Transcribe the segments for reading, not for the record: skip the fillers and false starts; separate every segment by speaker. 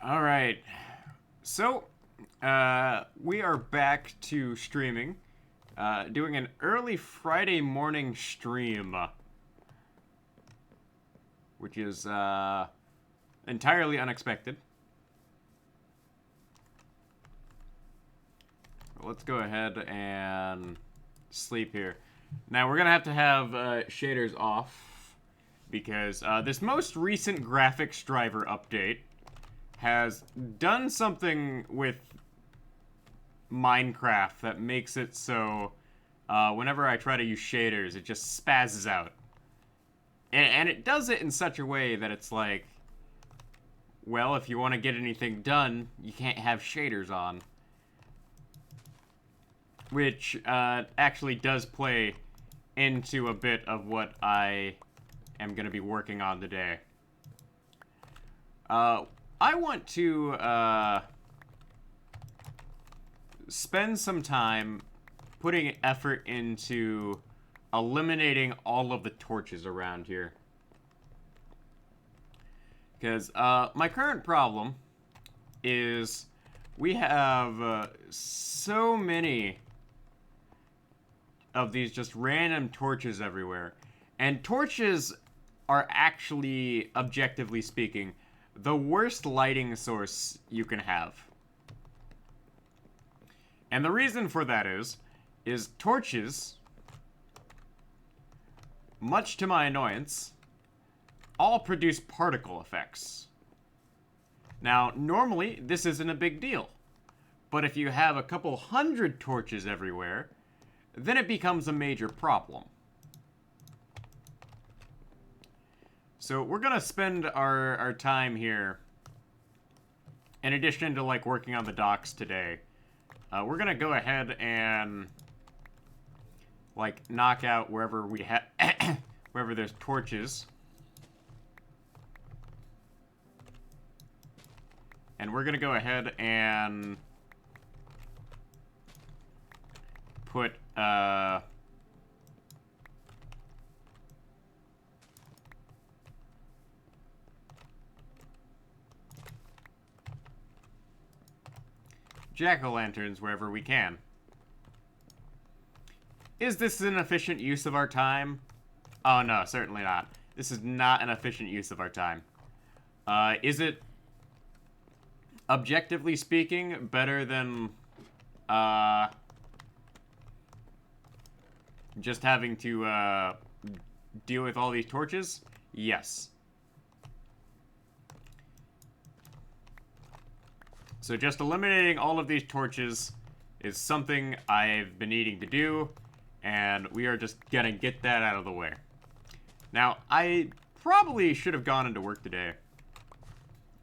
Speaker 1: All right. So, we are back to streaming, doing an early Friday morning stream, which is entirely unexpected. Let's go ahead and sleep here. Now, we're going to have shaders off because this most recent graphics driver update has done something with Minecraft that makes it so whenever I try to use shaders, it just spazzes out. And it does it in such a way that it's like, well, if you want to get anything done, you can't have shaders on. Which actually does play into a bit of what I am going to be working on today. I want to spend some time putting effort into eliminating all of the torches around here. Because my current problem is we have so many of these just random torches everywhere. And torches are actually, objectively speaking, the worst lighting source you can have. And the reason for that is torches, much to my annoyance, all produce particle effects. Now, normally, this isn't a big deal. But if you have a couple hundred torches everywhere, then it becomes a major problem. So we're gonna spend our time here, in addition to like working on the docks today, we're gonna go ahead and like knock out wherever we have wherever there's torches. And we're gonna go ahead and put jack-o'-lanterns wherever we can. Is this an efficient use of our time? Oh no, certainly not. This is not an efficient use of our time. Is it, objectively speaking, better than just having to deal with all these torches? Yes. So just eliminating all of these torches is something I've been needing to do, and we are just gonna get that out of the way. Now, I probably should have gone into work today,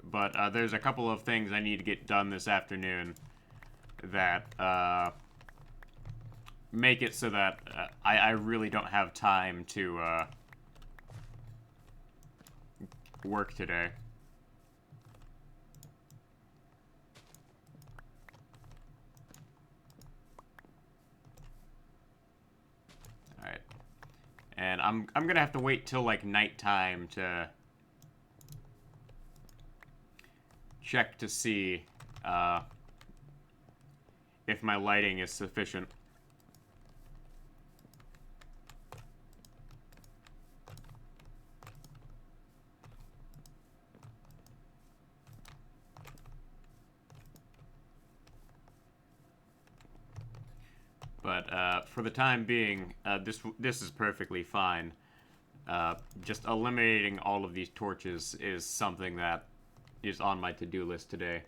Speaker 1: but there's a couple of things I need to get done this afternoon that make it so that I really don't have time to work today. Alright. And I'm gonna have to wait till like nighttime to check to see if my lighting is sufficient. But for the time being, this is perfectly fine. Just eliminating all of these torches is something that is on my to-do list today.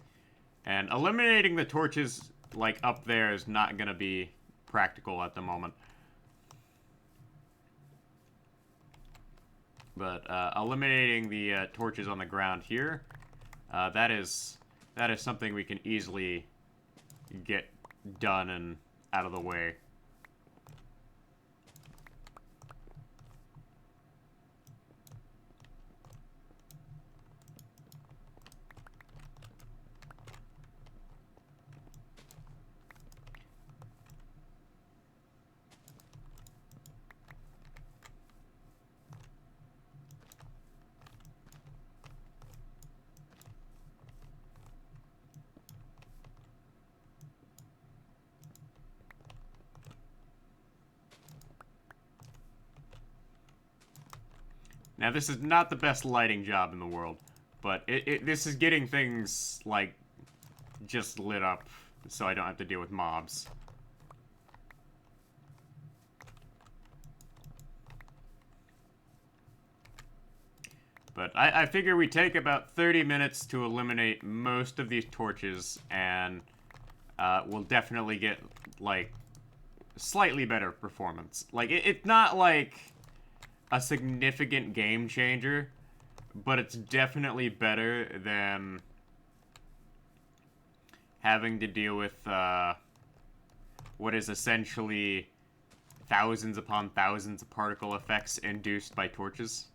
Speaker 1: And eliminating the torches, like, up there is not gonna be practical at the moment. But eliminating the torches on the ground here, that is something we can easily get done and out of the way. Now, this is not the best lighting job in the world, but this is getting things, like, just lit up so I don't have to deal with mobs. But I figure we take about 30 minutes to eliminate most of these torches, and we'll definitely get, like, slightly better performance. Like, it's not, like, a significant game changer, but it's definitely better than having to deal with what is essentially thousands upon thousands of particle effects induced by torches.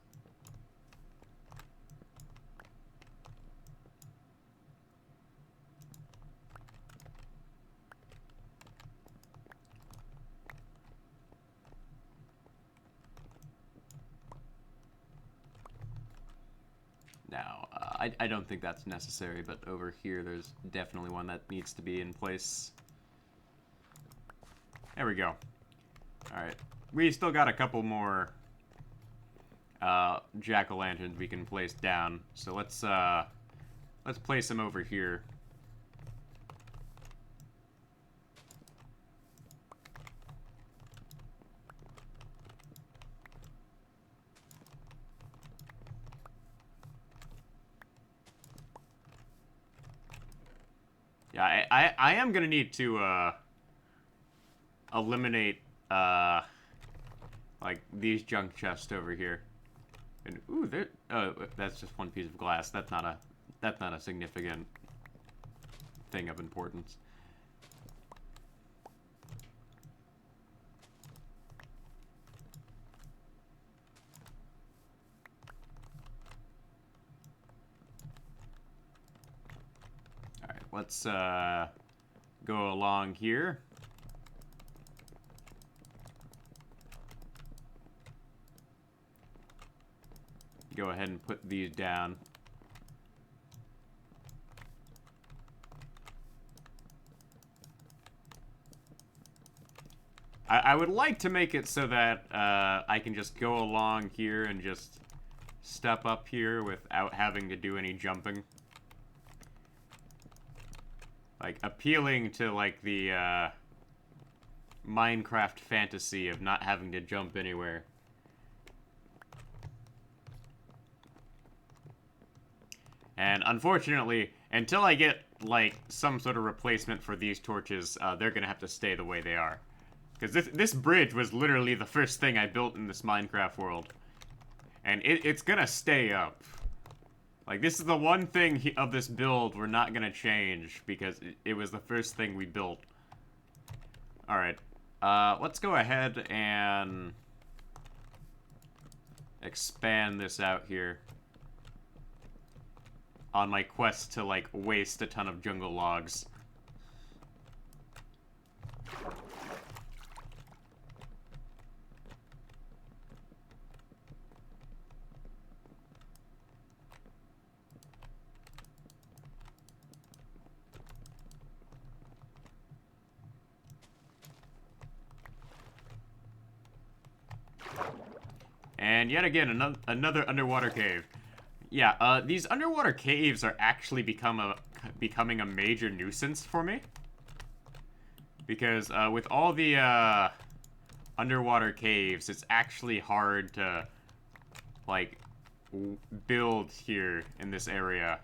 Speaker 1: Now, I don't think that's necessary, but over here there's definitely one that needs to be in place. There we go. Alright. We still got a couple more jack-o'-lanterns we can place down. So let's place them over here. Yeah, I am gonna need to eliminate like these junk chests over here. And ooh, there. Oh, that's just one piece of glass. That's not a significant thing of importance. Let's go along here. Go ahead and put these down. I would like to make it so that I can just go along here and just step up here without having to do any jumping. Like, appealing to, like, the, Minecraft fantasy of not having to jump anywhere. And, unfortunately, until I get, like, some sort of replacement for these torches, they're gonna have to stay the way they are. Because this bridge was literally the first thing I built in this Minecraft world. And it's gonna stay up. Like, this is the one thing of this build we're not gonna change, because it was the first thing we built. Alright. Let's go ahead and expand this out here. On my quest to, like, waste a ton of jungle logs. And yet again, another underwater cave. Yeah, these underwater caves are actually becoming a major nuisance for me. Because, with all the, underwater caves, it's actually hard to, like, build here in this area.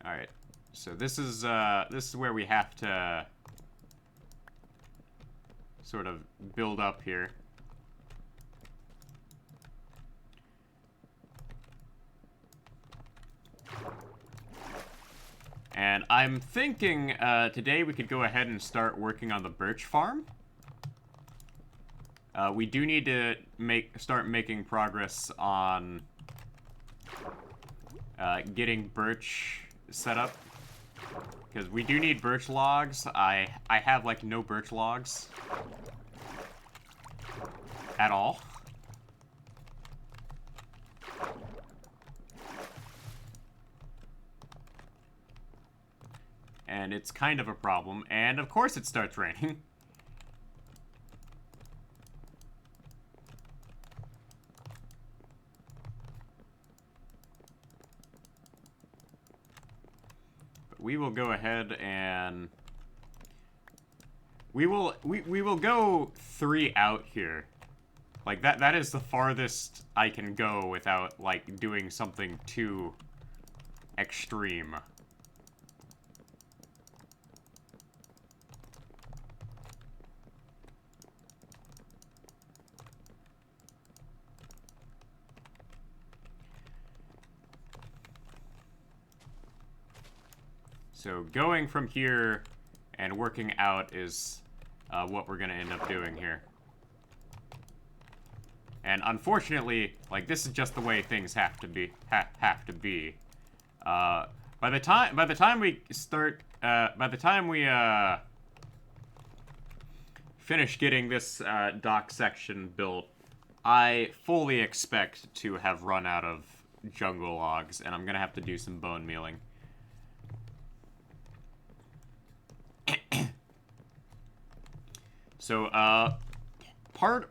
Speaker 1: Alright, so this is where we have to sort of build up here. And I'm thinking today we could go ahead and start working on the birch farm. We do need to start making progress on getting birch set up. Because we do need birch logs. I have, like, no birch logs. At all. And it's kind of a problem. And, of course, it starts raining. we will go ahead and we will go 3 out here. Like that is the farthest I can go without like doing something too extreme. So going from here and working out is what we're gonna end up doing here. And unfortunately, like this is just the way things have to be. By the time we start, by the time we finish getting this dock section built, I fully expect to have run out of jungle logs, and I'm gonna have to do some bone mealing. So,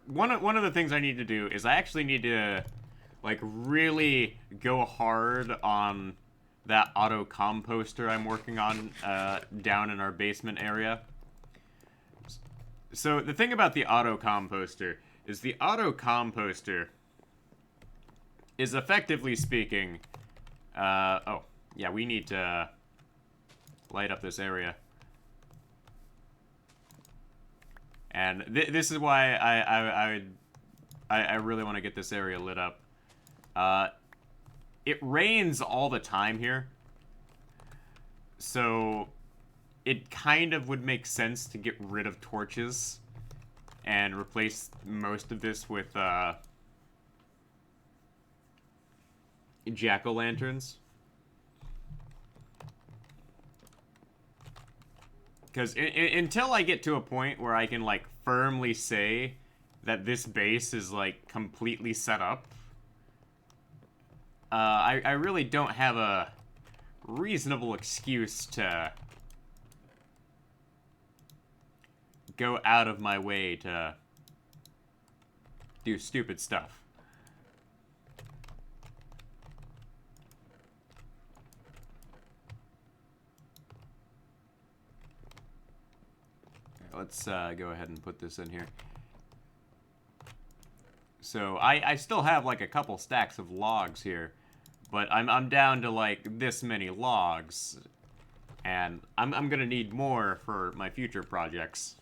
Speaker 1: one of the things I need to do is I actually need to, like, really go hard on that auto composter I'm working on down in our basement area. So the thing about the auto composter is the auto composter is, effectively speaking, oh yeah, we need to light up this area. And this is why I really want to get this area lit up. It rains all the time here, so it kind of would make sense to get rid of torches and replace most of this with jack-o'-lanterns. Because until I get to a point where I can, like, firmly say that this base is, like, completely set up, I really don't have a reasonable excuse to go out of my way to do stupid stuff. Let's go ahead and put this in here. So I still have like a couple stacks of logs here, but I'm down to like this many logs, and I'm gonna need more for my future projects.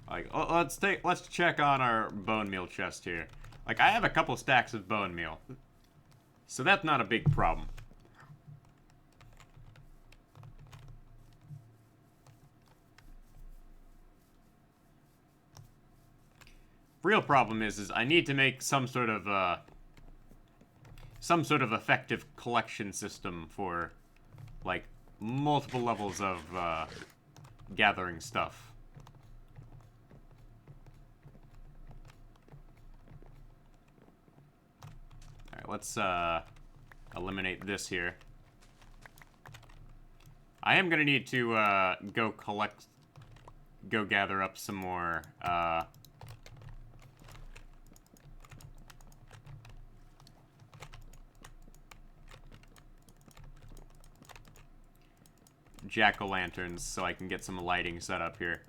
Speaker 1: Like, let's check on our bone meal chest here. Like, I have a couple stacks of bone meal, so that's not a big problem. Real problem is I need to make some sort of effective collection system for, like, multiple levels of gathering stuff. Alright, let's eliminate this here. I am gonna need to go gather up some more jack-o'-lanterns so I can get some lighting set up here.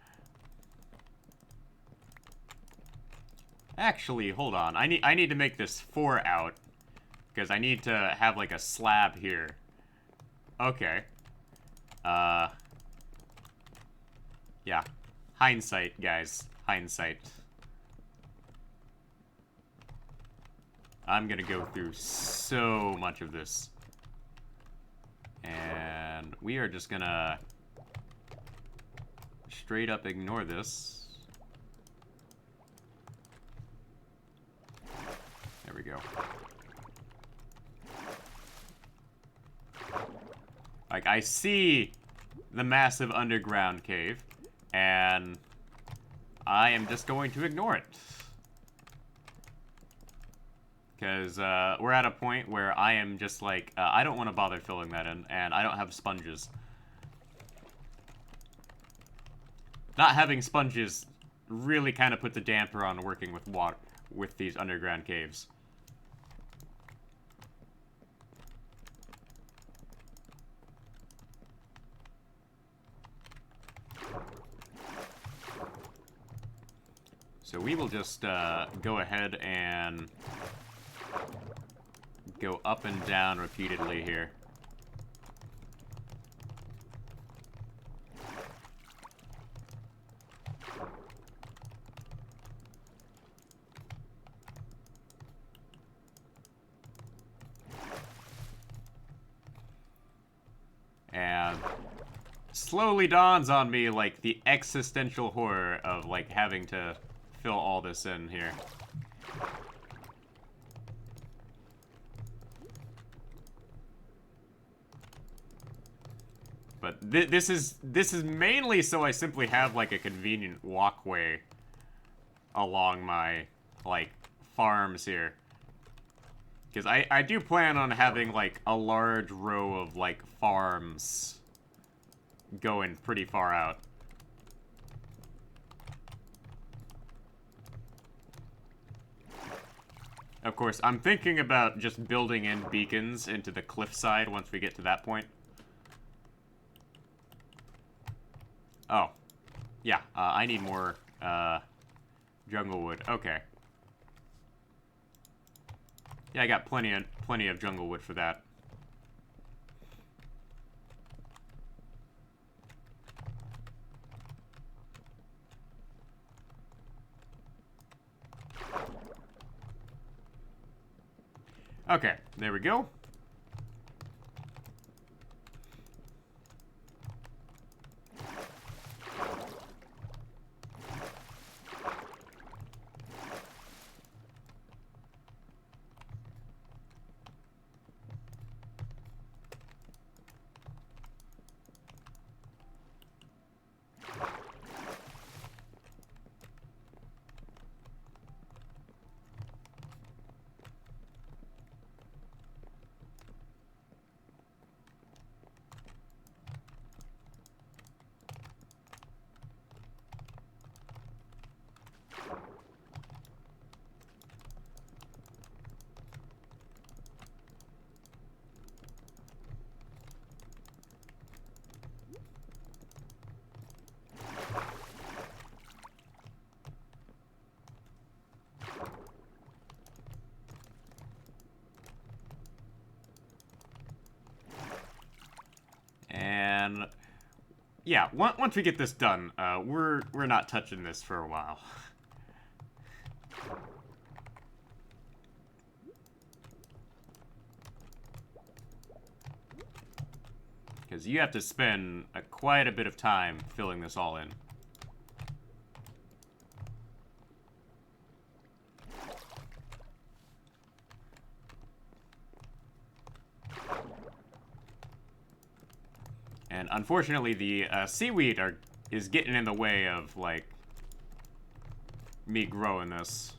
Speaker 1: Actually, hold on. I need to make this 4 out because I need to have like a slab here. Okay. Yeah. Hindsight, guys. Hindsight. I'm gonna go through so much of this. And we are just gonna straight up ignore this. There we go. Like, I see the massive underground cave, and I am just going to ignore it. Because we're at a point where I am just like, I don't want to bother filling that in, and I don't have sponges. Not having sponges really kind of put the damper on working with water, with these underground caves. So we will just go ahead and go up and down repeatedly here. And slowly dawns on me, like, the existential horror of, like, having to fill all this in here. But this is mainly so I simply have, like, a convenient walkway along my, like, farms here. Because I do plan on having, like, a large row of, like, farms going pretty far out. Of course, I'm thinking about just building in beacons into the cliffside once we get to that point. Oh. Yeah, I need more, jungle wood. Okay. Yeah, I got plenty of jungle wood for that. Okay, there we go. And yeah, once we get this done, we're not touching this for a while. Because you have to spend quite a bit of time filling this all in. And unfortunately, the seaweed is getting in the way of, like, me growing this.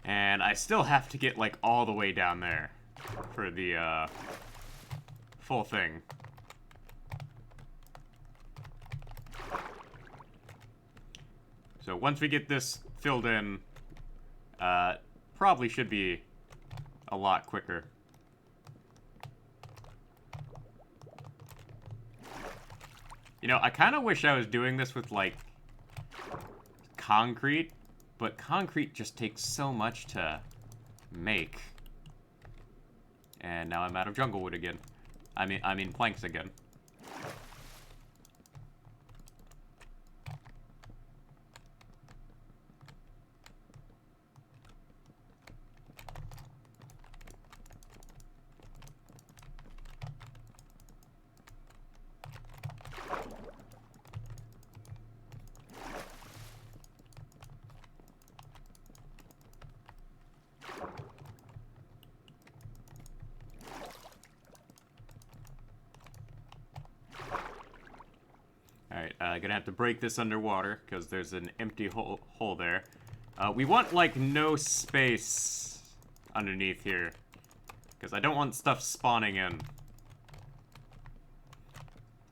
Speaker 1: And I still have to get, like, all the way down there for the full thing. So once we get this filled in, probably should be a lot quicker. You know, I kind of wish I was doing this with, like, concrete, but concrete just takes so much to make. And now I'm out of jungle wood again. I mean planks again. Alright, gonna have to break this underwater, because there's an empty hole there. We want, like, no space underneath here, because I don't want stuff spawning in.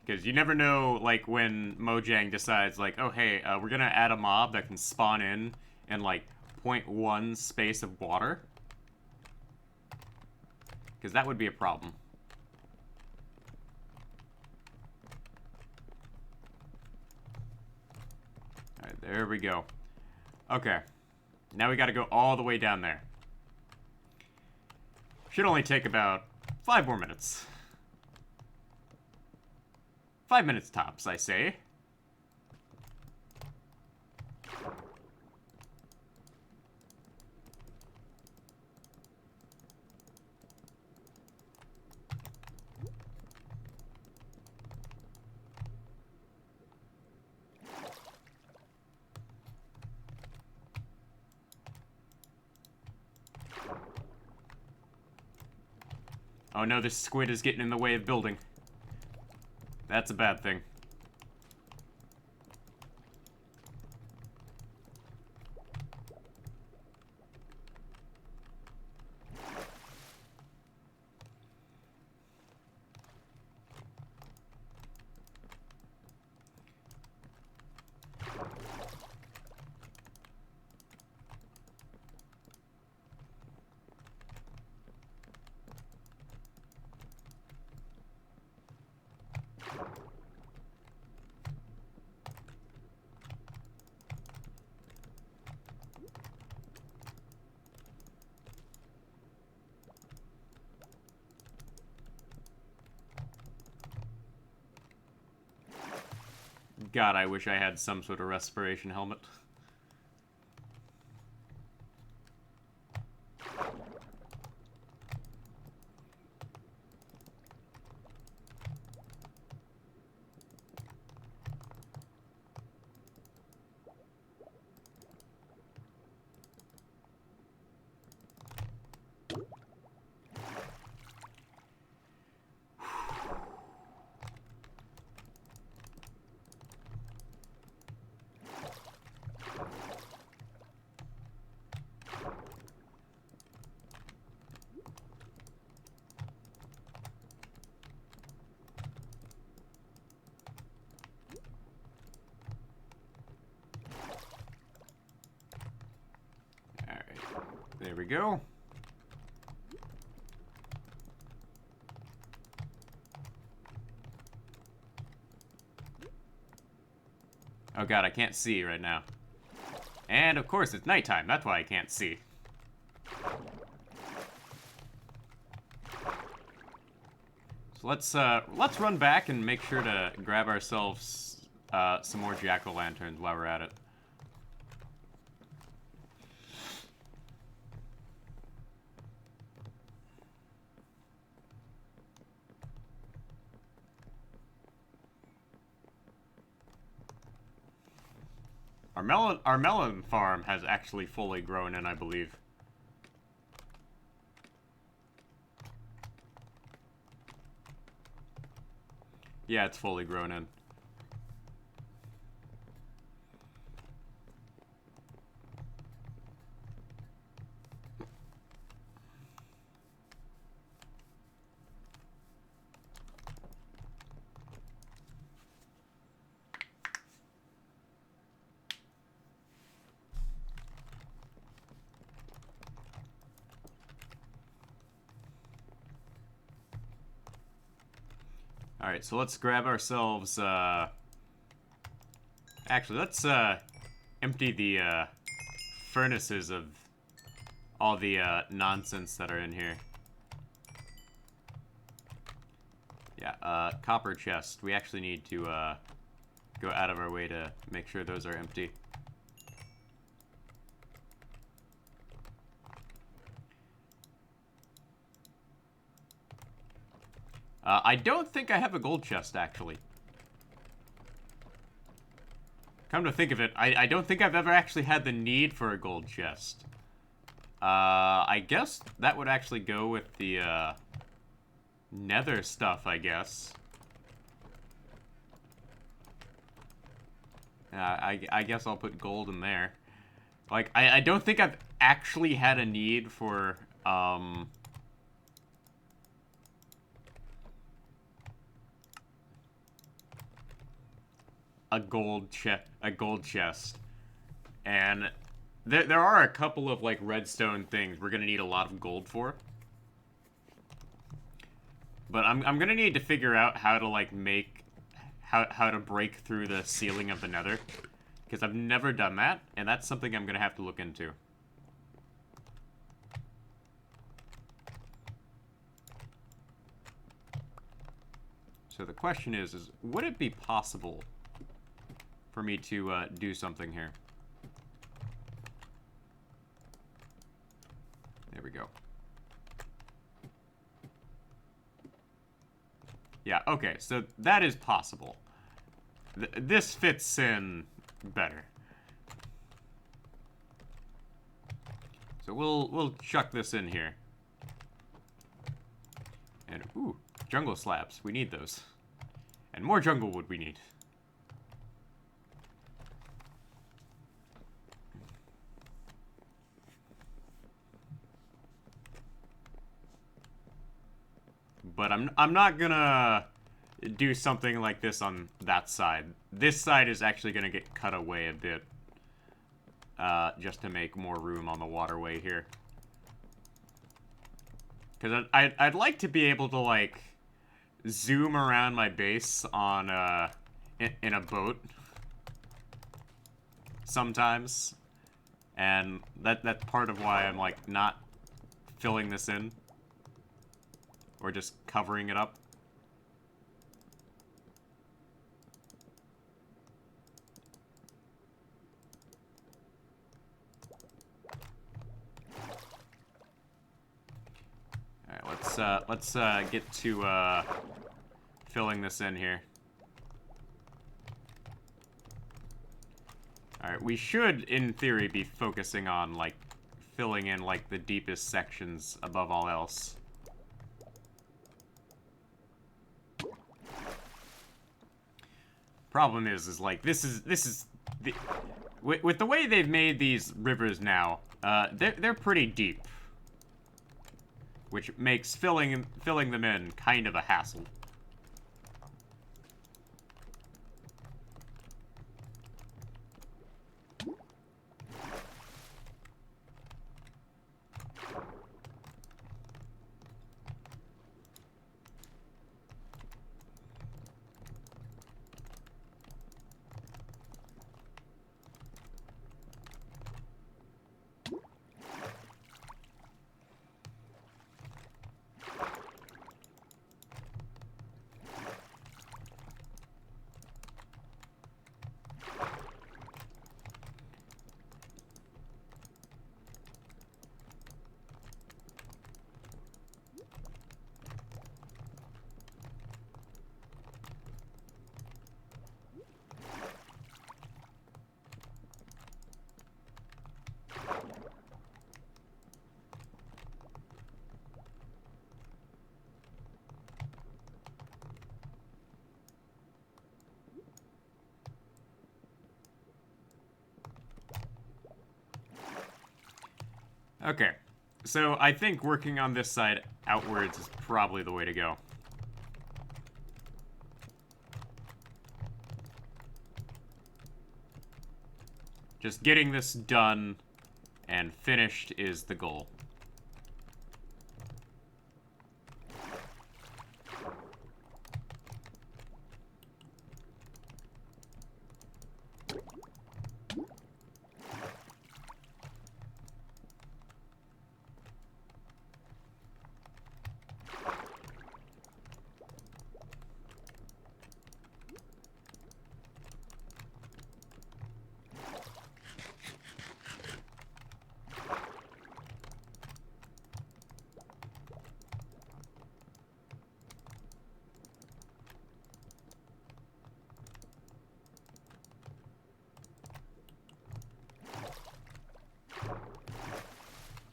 Speaker 1: Because you never know, like, when Mojang decides, like, oh, hey, we're gonna add a mob that can spawn in and like 0.1 space of water. Because that would be a problem. Alright, there we go. Okay. Now we gotta go all the way down there. Should only take about 5 more minutes. 5 minutes tops, I say. Oh no, this squid is getting in the way of building. That's a bad thing. God, I wish I had some sort of respiration helmet. There we go. Oh god, I can't see right now. And of course it's nighttime, that's why I can't see. So let's run back and make sure to grab ourselves some more jack-o'-lanterns while we're at it. Our melon farm has actually fully grown in, I believe. Yeah, it's fully grown in. Alright, so let's grab ourselves, actually, let's, empty the, furnaces of all the, nonsense that are in here. Yeah, copper chest. We actually need to, go out of our way to make sure those are empty. I don't think I have a gold chest, actually. Come to think of it, I don't think I've ever actually had the need for a gold chest. I guess that would actually go with the, nether stuff, I guess. I guess I'll put gold in there. Like, I don't think I've actually had a need for, a gold chest. And there are a couple of, like, redstone things we're gonna need a lot of gold for. But I'm gonna need to figure out how to, like, make... How to break through the ceiling of the nether. Because I've never done that, and that's something I'm gonna have to look into. So the question is would it be possible for me to do something here? There we go. Yeah, okay, so that is possible. This fits in better. So we'll chuck this in here. And, ooh, jungle slabs. We need those. And more jungle wood we need. But I'm not gonna do something like this on that side. This side is actually gonna get cut away a bit. Just to make more room on the waterway here. Because I'd like to be able to, like, zoom around my base on, in a boat. Sometimes. And that's part of why I'm, like, not filling this in. Or just covering it up. Alright, let's get to, filling this in here. Alright, we should, in theory, be focusing on, like, filling in, like, the deepest sections above all else. Problem is like, this is the... With the way they've made these rivers now, they're pretty deep. Which makes filling them in kind of a hassle. Okay, so I think working on this side outwards is probably the way to go. Just getting this done and finished is the goal.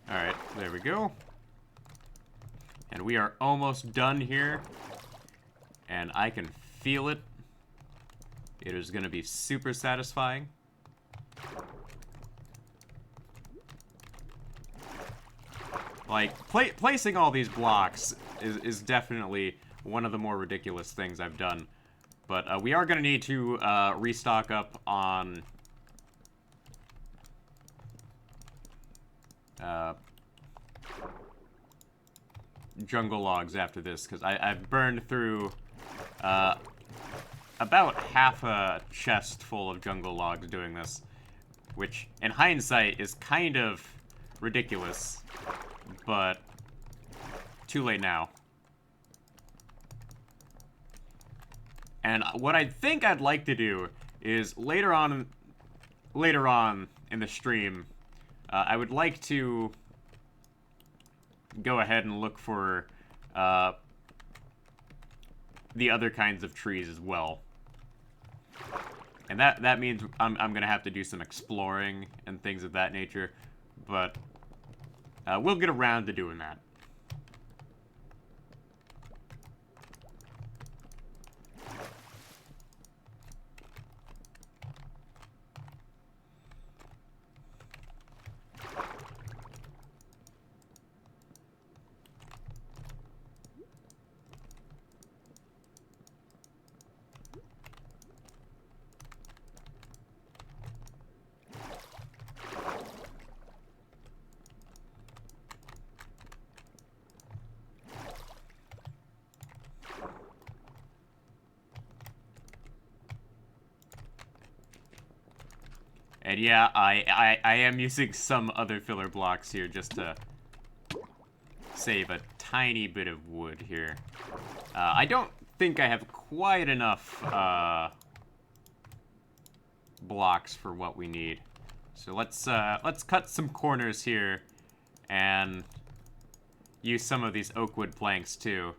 Speaker 1: Alright, there we go. And we are almost done here. And I can feel it. It is going to be super satisfying. Like, placing all these blocks is definitely one of the more ridiculous things I've done. But we are going to need to restock up on jungle logs after this, because I've burned through about half a chest full of jungle logs doing this, which in hindsight is kind of ridiculous, but too late now. And what I think I'd like to do is later on in the stream, I would like to go ahead and look for the other kinds of trees as well. And that means I'm gonna have to do some exploring and things of that nature, but we'll get around to doing that. And yeah, I am using some other filler blocks here just to save a tiny bit of wood here. I don't think I have quite enough blocks for what we need. So let's cut some corners here and use some of these oak wood planks too.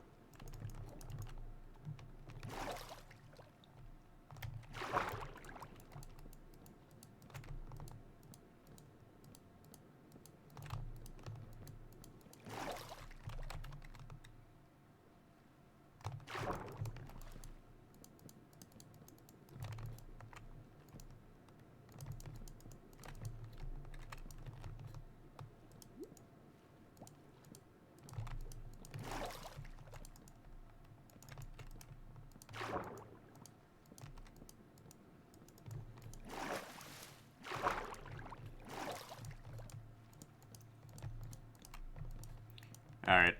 Speaker 1: Alright.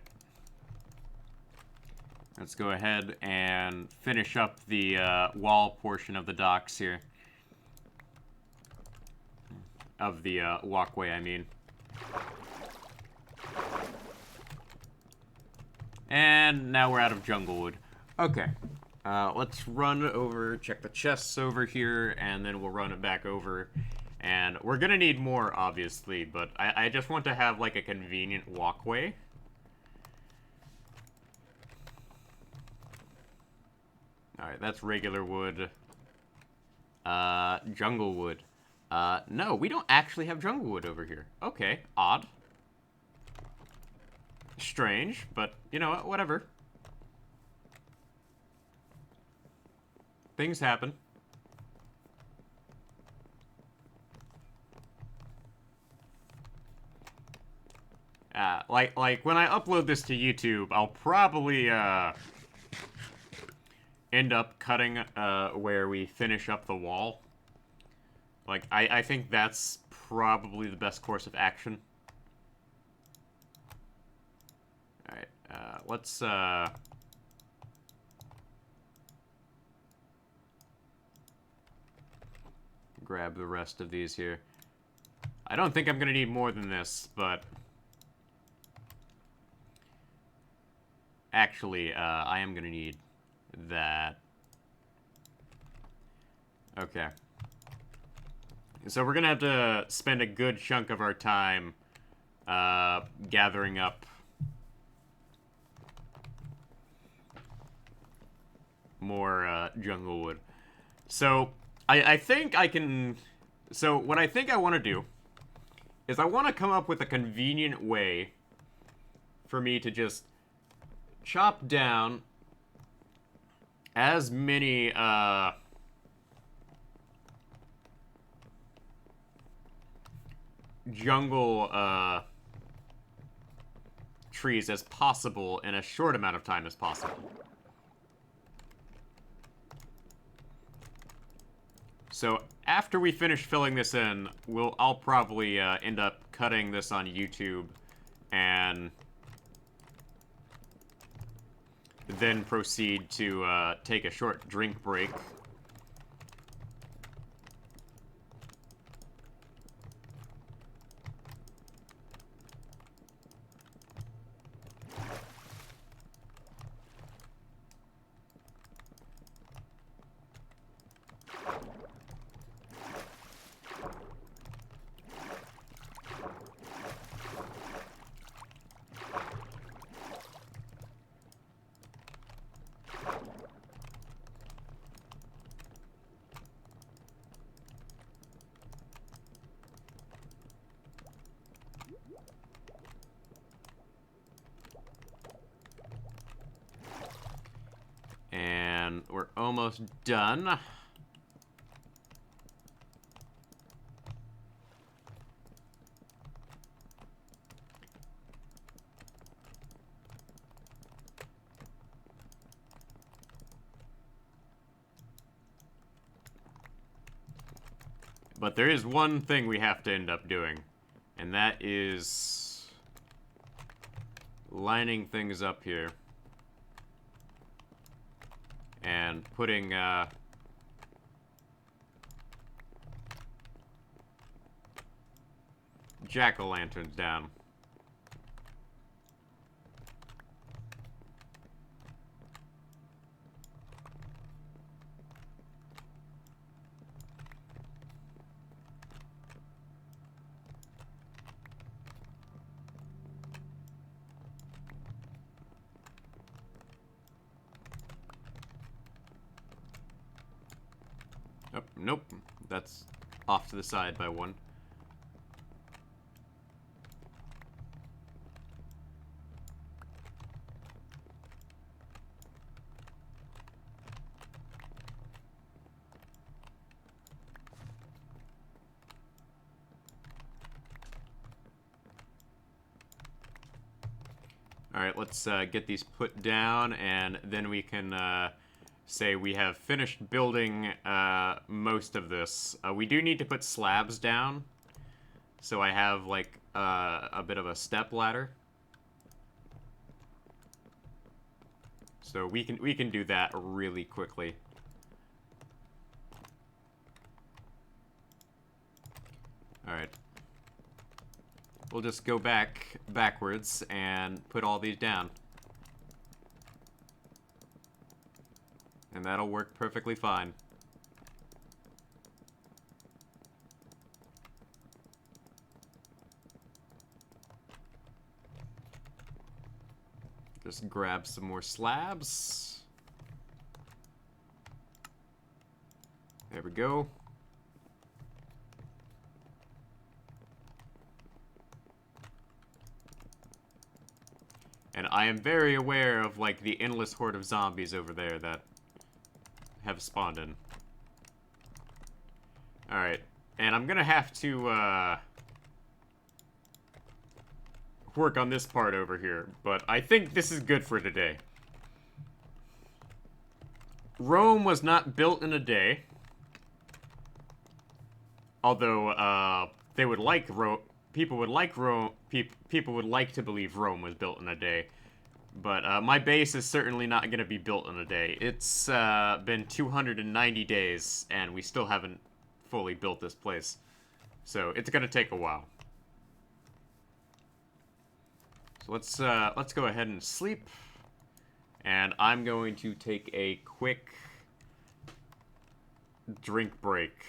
Speaker 1: Let's go ahead and finish up the wall portion of the docks here. Of the walkway, I mean. And now we're out of jungle wood. Okay. Let's run over, check the chests over here, and then we'll run it back over. And we're gonna need more, obviously, but I just want to have, like, a convenient walkway. Alright, that's regular wood. Jungle wood. No, we don't actually have jungle wood over here. Okay, odd. Strange, but, you know, whatever. Things happen. Like, when I upload this to YouTube, I'll probably, end up cutting where we finish up the wall. Like, I think that's probably the best course of action. Alright, let's grab the rest of these here. I don't think I'm gonna need more than this, but actually, I am gonna need that. Okay. So we're gonna have to spend a good chunk of our time gathering up more jungle wood. So I think I can... So what I think I want to do is I want to come up with a convenient way for me to just chop down as many jungle trees as possible in a short amount of time as possible. So after we finish filling this in, I'll probably end up cutting this on YouTube and then proceed to take a short drink break. And we're almost done. But there is one thing we have to end up doing, and that is lining things up here. And putting, jack-o'-lanterns down. Oh, nope. That's off to the side by one. Alright, let's get these put down, and then we can say we have finished building most of this. We do need to put slabs down, so I have like a bit of a step ladder. So we can do that really quickly. Alright. We'll just go backwards and put all these down. And that'll work perfectly fine. Just grab some more slabs. There we go. And I am very aware of, like, the endless horde of zombies over there that have spawned in. Alright. And I'm gonna have to, work on this part over here. But I think this is good for today. Rome was not built in a day. Although, they would like Rome... People would like Rome. People would like to believe Rome was built in a day, but my base is certainly not going to be built in a day. It's been 290 days, and we still haven't fully built this place, so it's going to take a while. So let's go ahead and sleep, and I'm going to take a quick drink break.